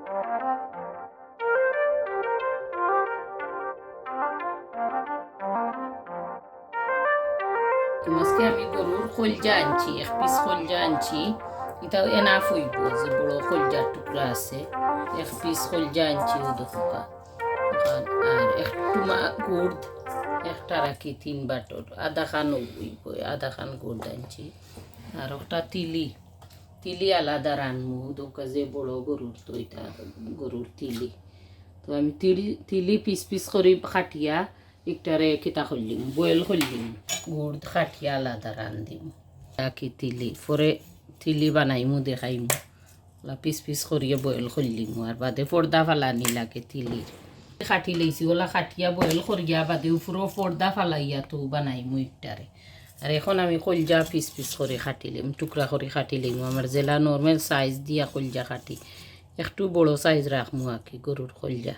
আজকে আমি গরুর কলজা আনছি, এক পিস কলজা আনছি। এটা এনাফ হইব, যে বড় কলজার টুকরা আছে। এক পিস কলজা আনছি ও দোকা। আর একটু গুড় একটা রাখি 3 বাটর, আধা খান হইব, আধা খান গুড় আনছি। আর একটা তিলি আলাদা রানমু, দোকা যে বড় গরুর, তো এটা গরুর তিলি। তো আমি তিলি পিস পিস করে কাটিয়া একটারে কিতা করলিম, বয়েল করলিম, গুড় কাটিয়া আলাদা রান্ধিম। রাখি তিলি পরে তিলি বানাইমু, দেখাইমু। পিস পিস করিয়ে বয়েল করলিম। আর বাদে পর্দা ফালানি লাগে তিলির। কাটি লইছি, ওলা কাটিয়া বয়েল করিয়া বাদে উপরও পর্দা ফালাইয়া তো বানাইমু একটারে। আর এখন আমি কলজা পিস পিস করে কাটিলিম, টুকরা করে কাটিলিম। আমার জেলা নর্মাল সাইজ দিয়া কলজা কাটি, একটু বড় সাইজ রাখমু আঁকি গরুর কলজা।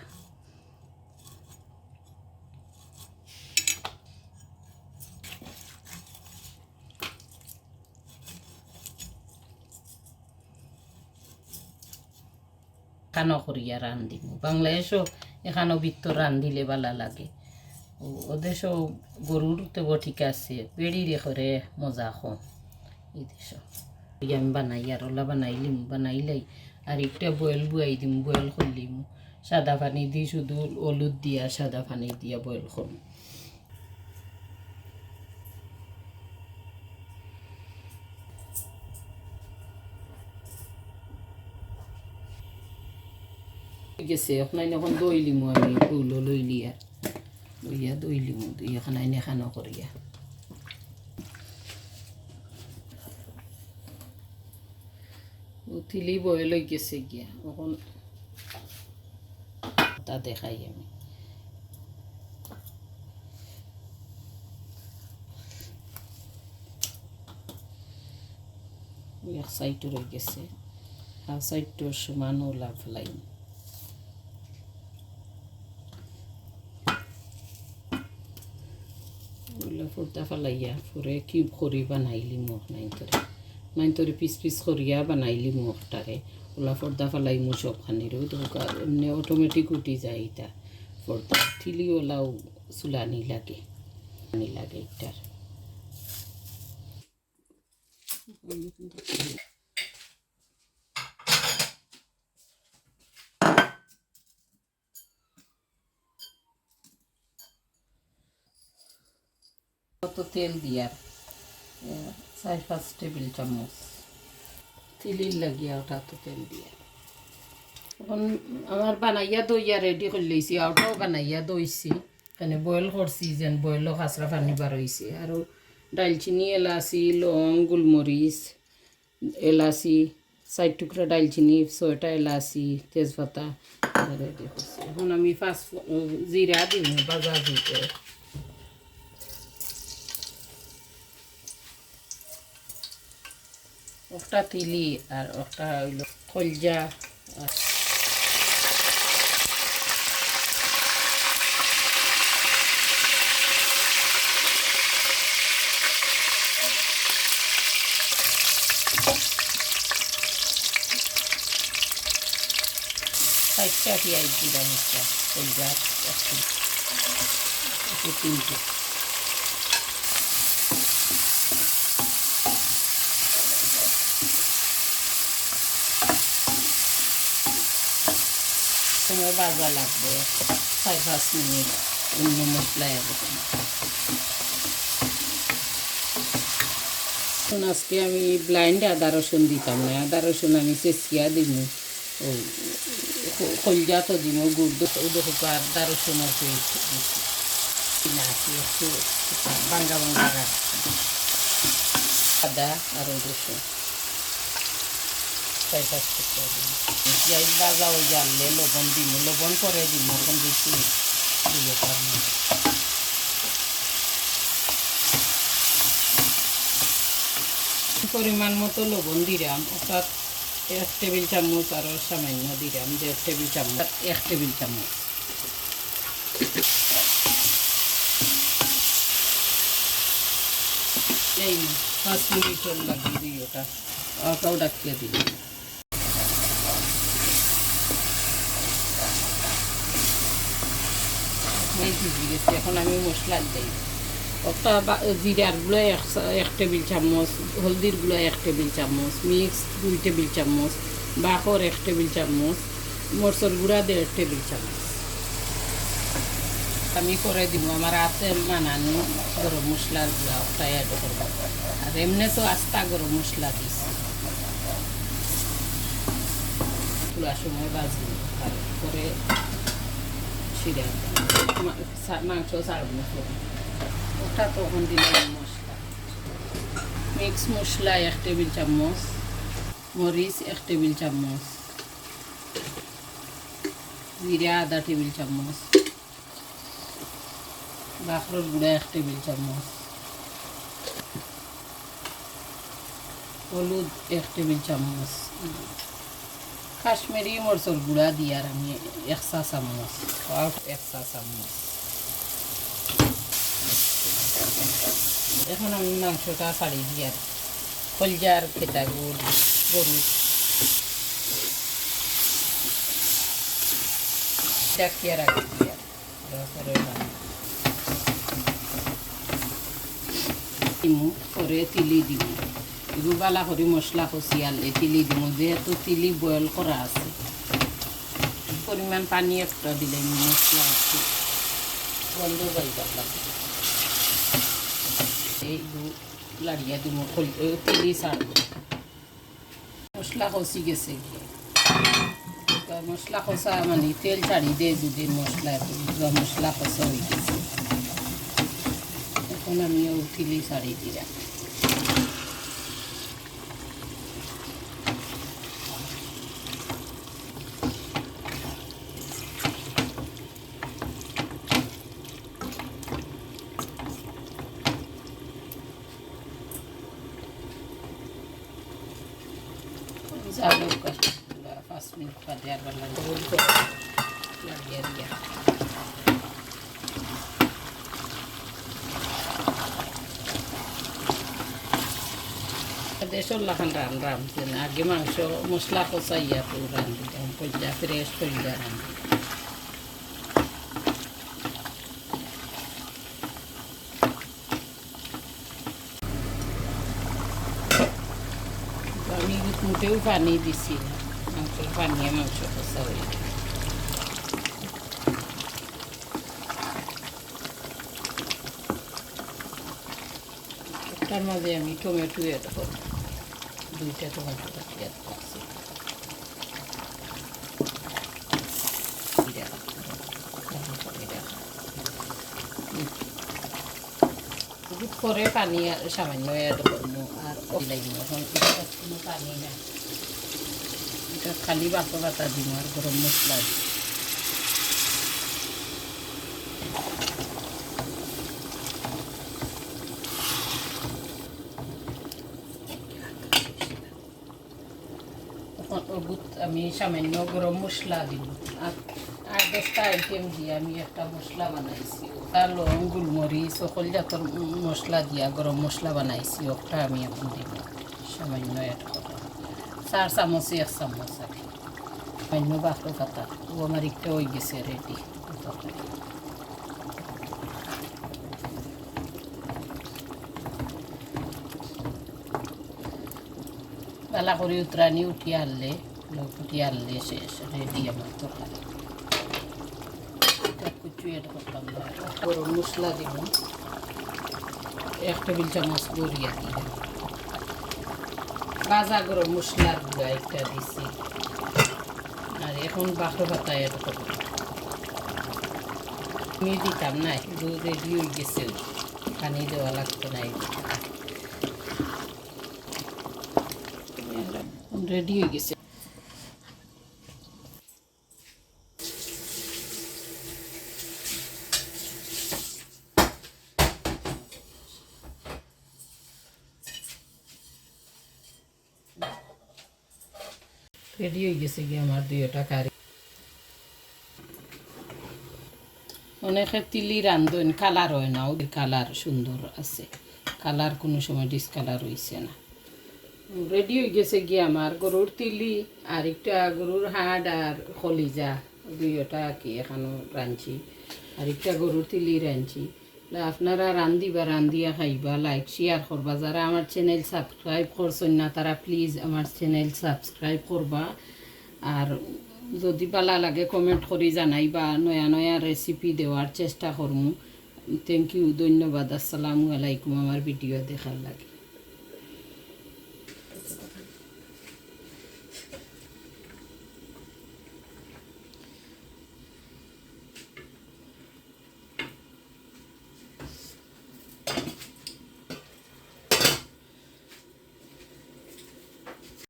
এখানো করিয়া রান্ধিম। বাংলাদেশও এখানো ভিতর রান্ধিলে ভালো লাগে। ও দেশও গরুর তো ঠিক আছে, বেড়িরে করে মজা কম। এই দেশ আমি বানাই, আর ওলা বানাইলাই আর একটা বয়েল বুয়াই দিম, বয়েল করলিম। সাদা পানি দিই, শুধু হলুদ দিয়া সাদা পানি দিয়া বয়েল করম। গেছে ওখানে এখন দই লিমু, আমি ফুলও লইলি আর লইয়া দই লিমু, দই এখানে নেখানো করিয়া। তিলি বয়েল হয়ে গেছে গিয়া, এখন তা দেখাই আমি। এক সাইডও রয়ে গেছে, আর সাইডটার সমান ওলা ফেলাইম। ওলা ফুটা ফেলাইয়া পরে কিউব করি বানাইলি মুখ নাইতরে পিস পিস করিয়া বানাইলি মুখটারে। ওলা পর্দা ফেলাইমু সবখানিরও, এমনি অটোমেটিক উঠি যায় এটা পর্দা। তিলি ওলাও চুলানি লাগে এটার। কত তেল দিয়ার, 4-5 টেবিল চামচ তিলির লাগিয়া, ওটা তো তেল দিয়া। এখন আমার বানাইয়া দইয়া রেডি করে লইছি, ওটাও বানাইয়া দইছি। এখানে বয়েল করছি, যেন বয়েলও খাসরা পানি বার হয়েছে। আর ডালচিনি, এলাচি, লং, গোলমরিচ, এলাচি 4 টুকরা ডালচিনি, 6টা এলাচি, তেজপাতা রেডি করছি। এখন আমি জিরা দিব বাজা দিতে। একটা তিলি আর একটা হইল কলজা। চারটা পেঁয়াজ দিলাম, একটা কলজা, 3টে। সময় বাজা লাগবে 4-5 মিনিট, অন্য মশলা এরকম। এখন আজকে আমি ব্লাইন্ড আদা রসুন দিতাম না, আদা রসুন আমি চেঁচিয়া দিব। ও কলজা তো দিব, গুড় আদা রসুনের পেস্ট দিচ্ছি, একটু বাঙ্গা আদা আর রসুন 4-5 টুকরা দিন। পেঁয়াজ ভাজা হয়ে জানলে লবণ দিম, লবণ করে দিম, এখন বেশি দিয়ে পারব। পরিমাণ মতো লবণ দিলাম, অর্থাৎ 1 টেবিল চামচ, আরও সামান্য দিলাম 1.5 টেবিল চামচ, 1 টেবিল চামচ। এই 5 মিনিটের লাগিয়ে দিই, ওটাও ডাকিয়ে দিই। এই ভিজে গেছে, এখন আমি মশলা দিই। একটা জিরার গুঁড়ো 1 টেবিল চামচ, হলদির গুঁড়ো 1 টেবিল চামচ, মিক্স 2 টেবিল চামচ, বাকর 1 টেবিল চামচ, মরচর গুঁড়া 1.5 টেবিল চামচ। আমি করে দিব আমার হাতে মানানো গরম মশলার গুঁড়া ওটা অ্যাড করবো। আর এমনি তো আস্তা গরম মশলা দিছি, পুরা সময় বাজবো, তারপরে সিরা মাংস ছাড়বো। ওটা তখন দিলাম মশলা, মিক্স মশলা 1 টেবিল চামচ, মরিচ 1 টেবিল চামচ, জিরা আধা টেবিল চামচ, বাখরর গুঁড়া 1 টেবিল চামচ, হলুদ 1 টেবিল চামচ, কাশ্মীরি মরচর গুঁড়া দিয়ার আমি 1 চা চামচ, 1 চা চামচ। এখন আমি মাংসটা ছাড়ি দিয়ার কলজার কেটা গরু ডাকিয়ে রাখি দিয়ার পরে তিলি দিব, বালা করে মশলা কষিয়ালে তিলি দিব, যেহেতু তিলি বয়েল করা আছে। পরিমাণ পানি একটা দিলে মশলা একটু গন্ধ যাইবার লাগে। এইগুলো লাড়িয়া দিব, তিলি ছাড়ব। মশলা কষি গেছে গিয়ে, মশলা কষা মানে তেল ছাড়ি দিয়ে যদি মশলা কষা হয়ে গেছে, এখন আমি তিলি ছাড়ি দিলাম। Salud, 5 minutos para dar la vuelta. La hierba. Eso la kan ram. Agi mangsho mosla ko saya puran. Ampun ja fresh ko jaran. Muteও পানি দিছি না, মাংসের পানি মাংস কষা হয়ে যায়। তার মাঝে আমি টমেটো এড করব, 2টা টমেটো কাটিয়ে করছি। পরে পানি সামান্য এড করবো আর লাগবে, এখন কোনো পানি না, এটা খালি বাটা বাটা দিব আর গরম মশলা দিব। আমি সামান্য গরম মশলা দিব আর 8-10টা আইটেম দিয়ে আমি একটা মশলা বানাইছি। ওটা লং গোলমরিচ সকল জাতের মশলা দিয়া গরম মশলা বানাইছি, ওটা আমি এখন দিব সামান্য অ্যাড করব। 4 চামচ 1 চামচ আর সামান্য বাকরো পাতা। ও আমার একটা হয়ে গেছে রেডি। বালা করে উতরানি উঠিয়ে আনলে শেষ, রেডি আমার তরকারি। কুচু এড করতাম না, গরম মশলা দিব 1 টেবিল চামচ গড়িয়া দিয়ে, ভাজা গরম মশলার গুঁড়া একটা দিছি। আর এখন বাকরো পাতা এড করব, আমি দিতাম না, রেডি হয়ে গেছে, পানি দেওয়া লাগতো না। রেডি হয়ে গেছে। রেডি হয়ে গেছে কি আমার 2টা কারি। অনেকে তিলি রান্ধন কালার হয় না, ওদের কালার সুন্দর আছে, কালার কোনো সময় ডিসকালার হয়েছে না। রেডি হয়ে গেছে কি আমার গরুর তিলি আর একটা গরুর হাড় আর কলিজা, 2টা কি এখানে রাঁধছি। আর একটা গরুর তিলি রাঁধছি। আপনারা রান্ধিয়া খাইবা, লাইক শেয়ার করবা। যারা আমার চ্যানেল সাবস্ক্রাইব করছেন না তারা প্লিজ আমার চ্যানেল সাবস্ক্রাইব করবা। আর যদি ভালো লাগে কমেন্ট করে জানাইবা, নয়া নয়া রেসিপি দেওয়ার চেষ্টা করমু। থ্যাংক ইউ, ধন্যবাদ। আসসালামু আলাইকুম আমার ভিডিও দেখার লাগে।